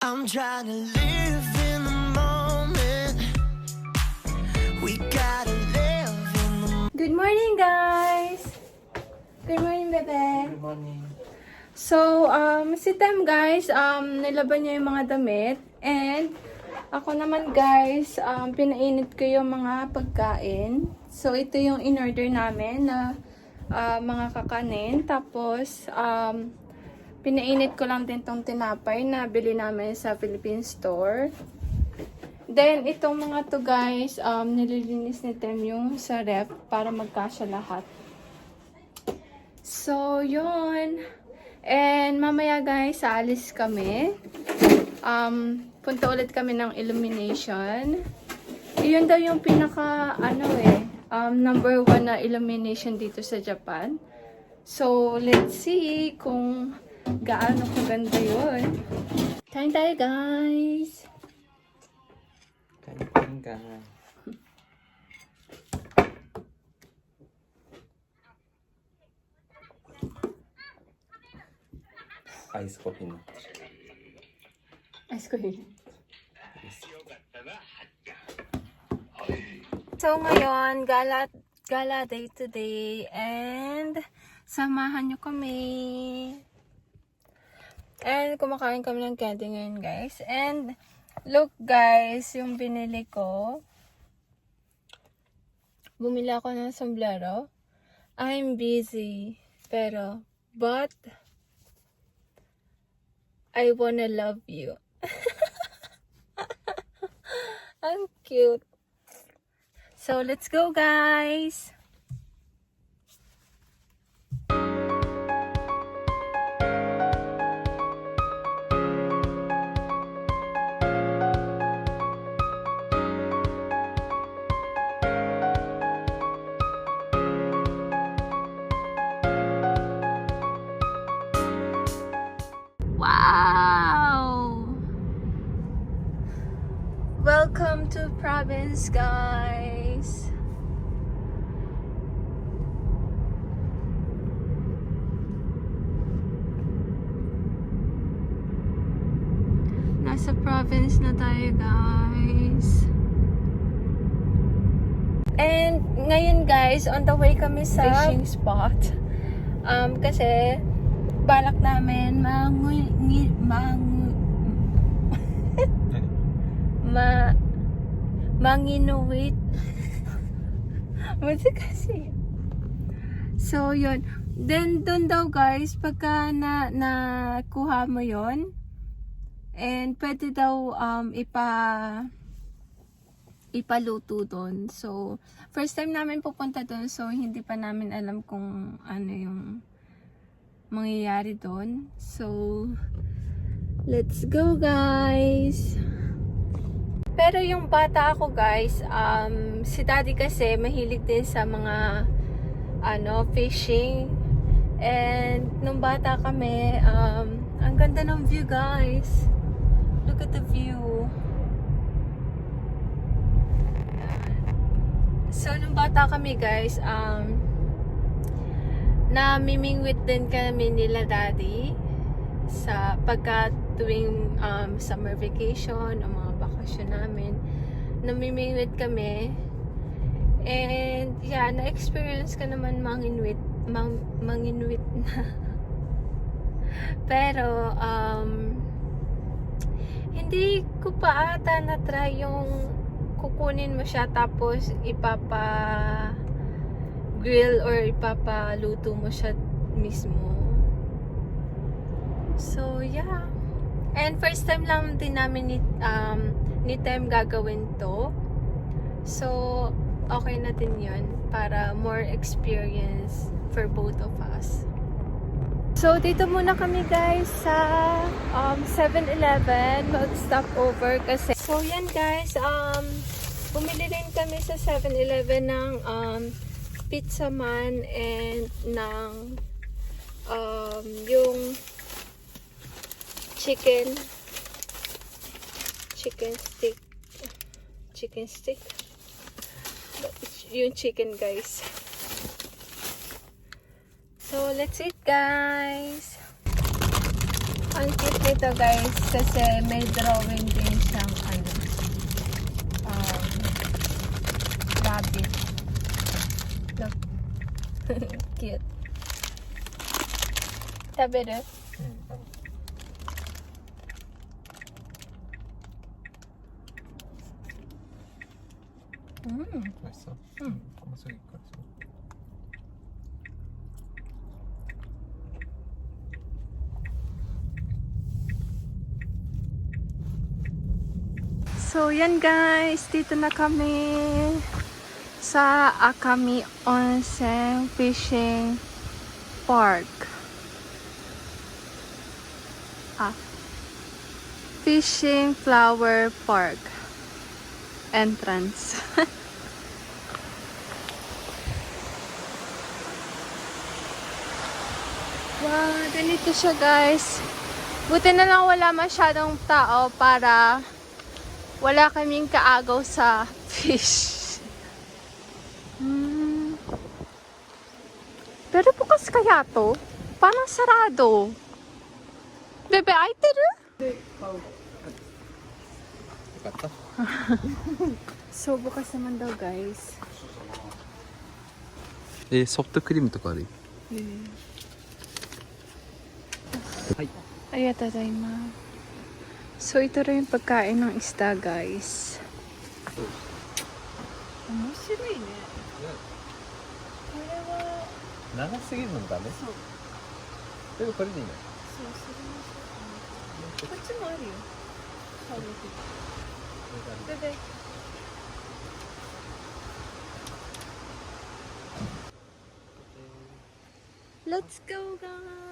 I'm trying to live in the moment. We gotta live in the Good morning, guys! Good morning, bebe. Good morning. So, si Tem, guys, nilaban niya yung mga damit. And, ako naman, guys, pinainit ko yung mga pagkain. So, ito yung in-order namin na mga kakanin. Tapos, pinainit ko lang din tong tinapay na bili namin sa Philippine Store. Then, itong mga to, guys, nililinis ni Tem yung sa ref para magkasya lahat. So, yun. And, mamaya, guys, aalis kami. Punta ulit kami ng illumination. Yun daw yung pinaka, number 1 na illumination dito sa Japan. So, let's see kung gaano kaganda yun. Kain tayo, guys! Kain ka. Ice coffee na. Ice cream. So, ngayon, gala day today. And, samahan nyo kami. And, kumakain kami ng candy ngayon, guys. And, look, guys, yung binili ko. Bumili ako ng sombrero. I'm busy. But, I wanna love you. Ang cute. So, let's go, guys! Wow! Welcome to province, guys. Nasa province na tayo, guys. And ngayon, guys, on the way kami sa fishing spot. Kasi balak namin manginuwit. Mati kasi. So, yun. Then, dun daw, guys, pagka nakuha mo yun, and pwede daw ipaluto dun. So, first time namin pupunta dun, so hindi pa namin alam kung ano yung mangyayari doon. So, let's go, guys! Pero yung bata ako, guys, si daddy kasi mahilig din sa mga fishing. And nung bata kami, ang ganda ng view, guys. Look at the view. So, nung bata kami, guys, namimingwit din kami nila daddy sa pagka tuwing summer vacation o mga bakasyon namin. Namimingwit kami. And yeah, na-experience ko naman manginwit na. Pero hindi ko pa ata na-try yung kukunin mo siya tapos grill or ipapaluto mo siya mismo. So, yeah. And first time lang din namin ni Tem gagawin to. So, okay na din yun para more experience for both of us. So, dito muna kami, guys, sa 7-Eleven. Mag-stop over kasi. So, yan, guys. Bumili rin kami sa 7-Eleven ng pizza man and ng yung chicken stick yung chicken, guys. So let's eat, guys. Ang cute nito guys kasi may drawing din siyang ano, rabbit. Look. Cute. Tabi rin. 맛있어? 한번 쏘니까. So, yan guys. Dito na kami sa Akami Onsen Fishing Park. Fishing Flower Park. Entrance. Wow, ganito siya guys. Buti na lang wala masyadong tao para wala kaming kaagaw sa fish. Pero bukas kaya to? Parang sarado. Bebe, aiteru? 맞다? So, bukas naman daw guys. 소프트 크림 とかある? Arigatou. So, ito rin yung pagkain ng isda, guys. Menashiね. 長すぎるのダメ? でもこれでいいの? こっちもあるよ。Bebe. Let's go, guys.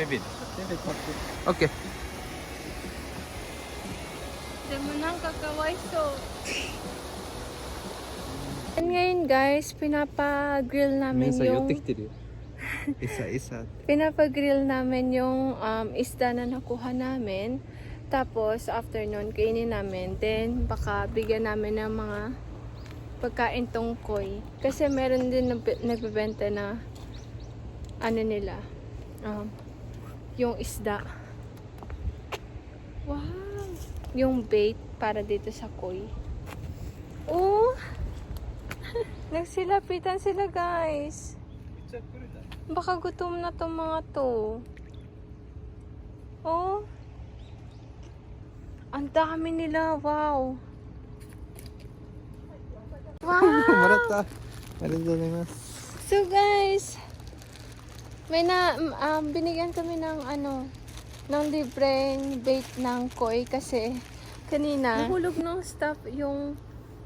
ビビオッケー。でもなんかかわいそう。And ngayon guys, pinapa-grill namin yung pinapa-grill namin yung isda na nakuha namin. Tapos after nun, kainin namin. Then baka bigyan namin ng mga pagkain tong koi. Kasi meron din nagbebenta na ano nila, yung isda. Wow! Yung bait para dito sa koi. Oh! Nagsilapitan sila guys. Baka gutom na tong mga to. Oh. Ang dami nila. Wow. Wow. So guys, may binigyan kami ng ng libreng bait ng koi kasi kanina nahulog ng stuff yung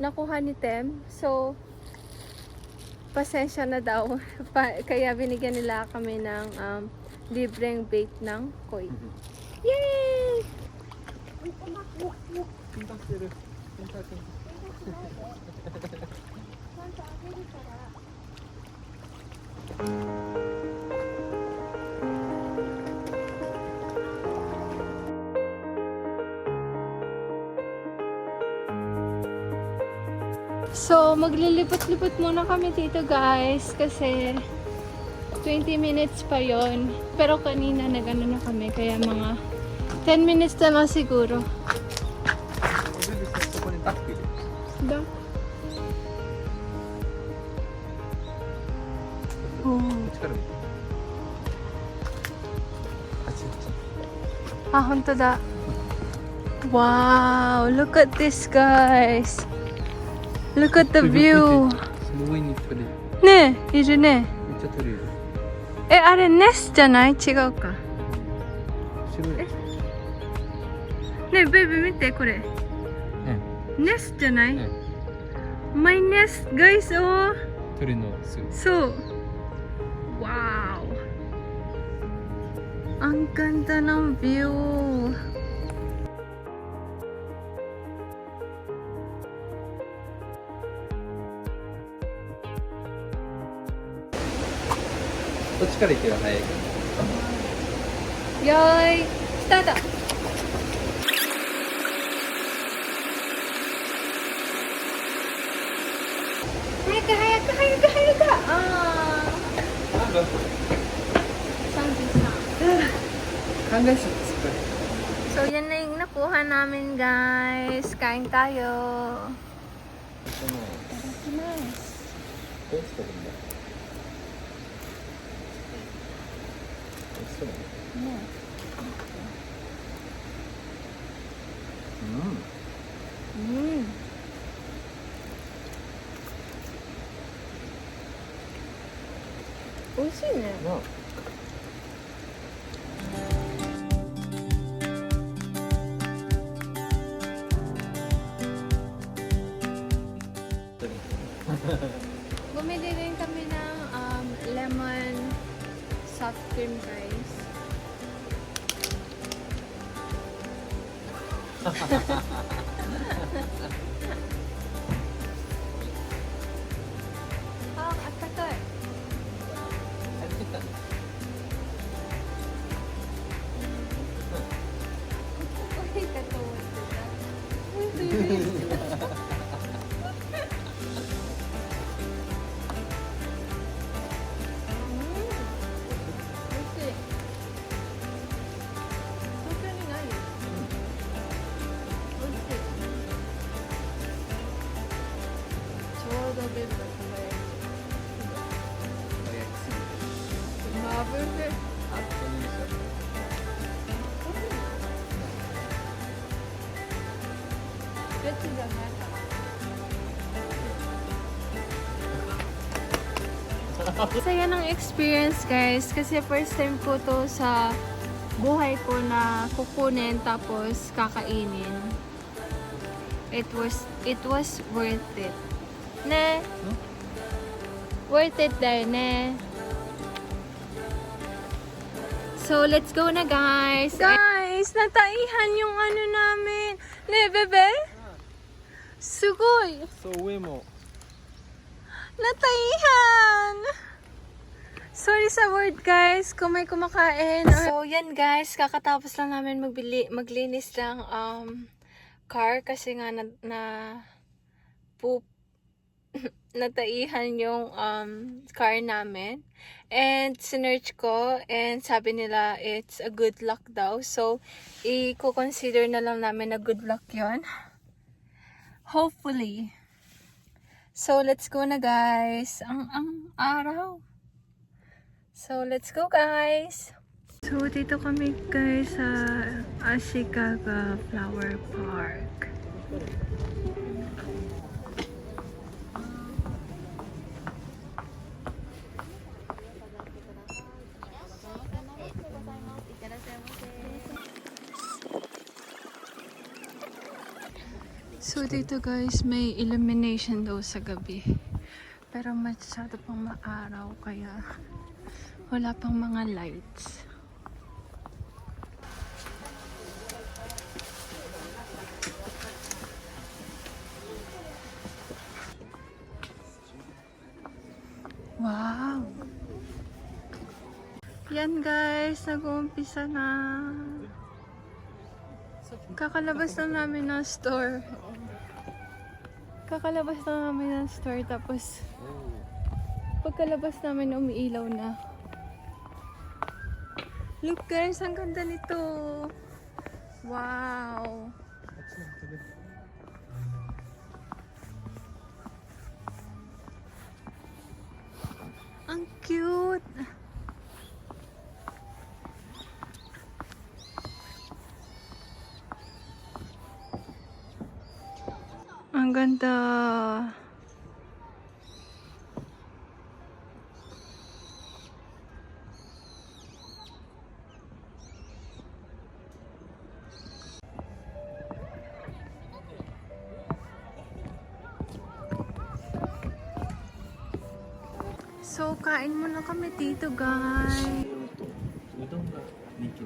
nakuha ni Tem. So pasensya na daw. Kaya binigyan nila kami ng libreng bait ng koi. Yay! So, maglilipot-lipot muna kami dito guys kasi 20 minutes pa yon. Pero kanina nag-ano na kami kaya mga 10 minutes na lang siguro. Da? Oh. Ah, honto da. Wow, look at this guys. Look at the view. すごいに鳥。ねえ、いるね。めっちゃ鳥いる。え、あれネスじゃない？違うか。白い。ねえ、ベイビー見てこれ。ネスじゃない？My nest, guys, oh. 鳥の巣。そう。Wow. Ang ganda ng view.どっちから行けば早いか。よーい、スタート。早く早く早く早く。あー。考えし So, yan na yung nakuha namin, guys. Kain tayo. どうしてるんだ。美味しそうだね。美味しいね。Bumili rin kami ng lemon soft cream guys. Ah, attakai. Wait, katawa sila. Saya ng experience guys kasi first time ko to sa buhay ko na kukunin tapos kakainin. It was worth it. Ne? Worth it dahil ne. So, let's go na, guys. Guys, nataihan yung ano namin. Ne, bebe? Sugoy. So, sue mo. Nataihan! Sorry sa word, guys, kung may kumakain. So, yan, guys. Kakatapos lang namin maglinis ng car kasi nga poop nataihan yung car namin. And sinearch ko and sabi nila it's a good luck daw. So, i-consider na lang namin na good luck yon. Hopefully. So, let's go na, guys. Ang araw. So, let's go, guys. So, dito kami, guys, sa Ashikaga Flower Park. So, dito, guys, may illumination daw sa gabi. Pero masyado pang maaraw, kaya wala pang mga lights. Wow! Yan, guys, nag-uumpisa na. Kakalabas lang namin ng store. Tapos pagkalabas namin umiilaw na. Look, guys, ang ganda nito. Wow. Ang cute. Ang ganda. So, kain muna kami dito, guys. Udon ga nikki.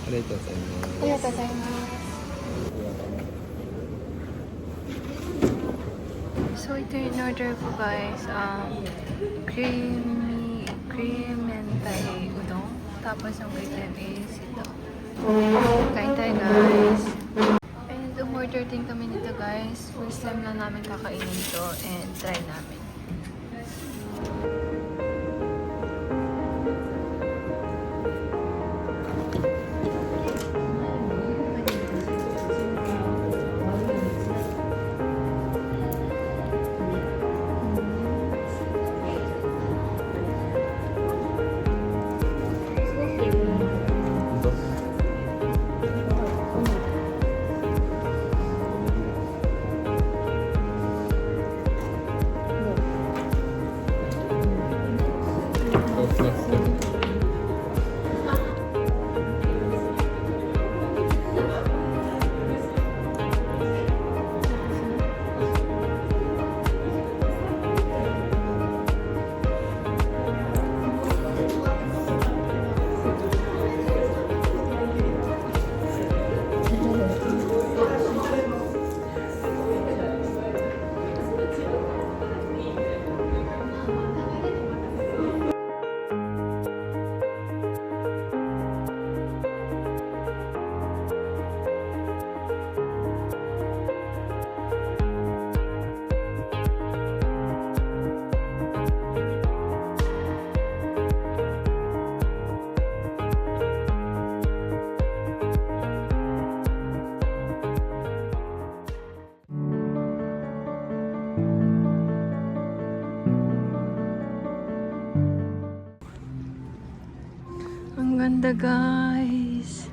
Arigatou gozaimasu. So, ito yung in-order ko, guys. Cream mentai udon. Tapos, ang item is ito. Kain tayo, guys. And umorder din kami nito, guys. First time lang namin kakainin to and try namin. Ang ganda, guys.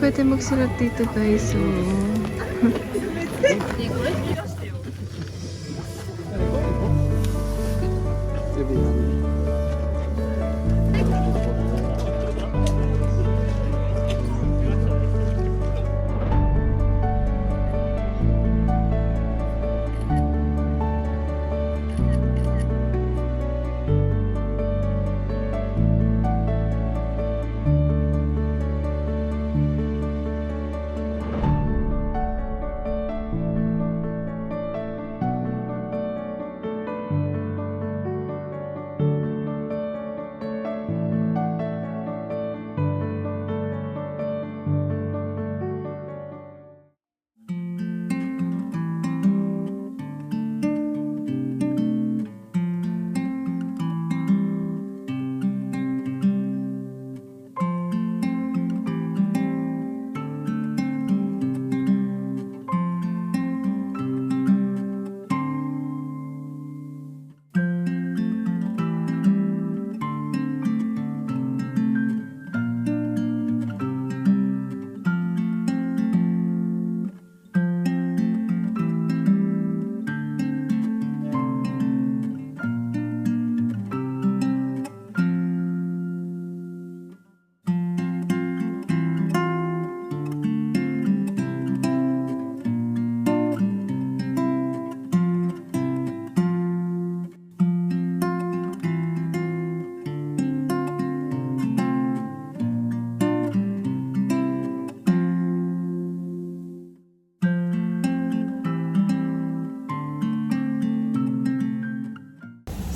pwede magsulat dito guys. So,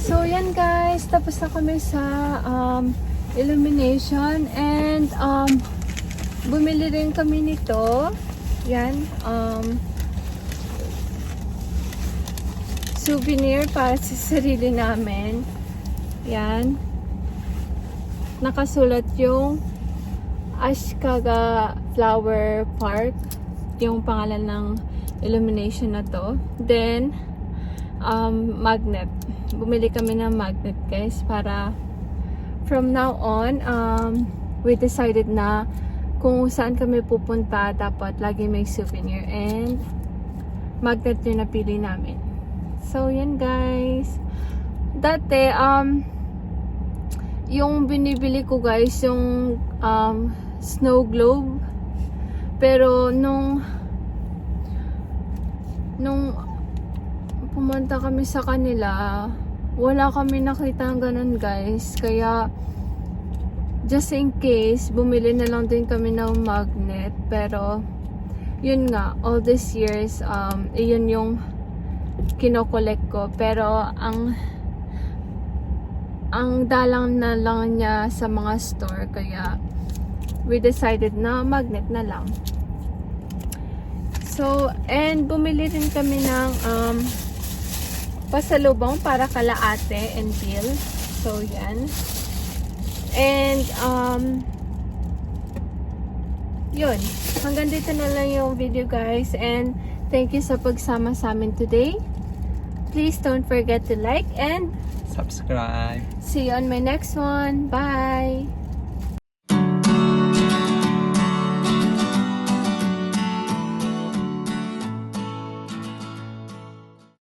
so yan guys, tapos na kami sa illumination and bumili rin kami nito. Yan, souvenir para sa sarili namin. Yan. Nakasulat yung Ashikaga Flower Park, yung pangalan ng illumination na to. Then, magnet. Bumili kami ng magnet guys para from now on, we decided na kung saan kami pupunta, dapat lagi may souvenir and magnet yung napili namin. So, yan guys. Dati, yung binibili ko guys, yung snow globe. Pero, nung pumunta kami sa kanila, wala kami nakita ng ganun guys. Kaya, just in case, bumili na lang din kami ng magnet. Pero, yun nga, all these years, yun yung kinokolek ko. Pero, ang dalang na lang niya sa mga store. Kaya, we decided na magnet na lang. So, and bumili rin kami ng pasalubong para kala ate and Bill. So, yan. And, yun. Hanggang dito na lang yung video guys. And, thank you sa pagsama sa amin today. Please don't forget to like and Subscribe. see you on my next one. Bye!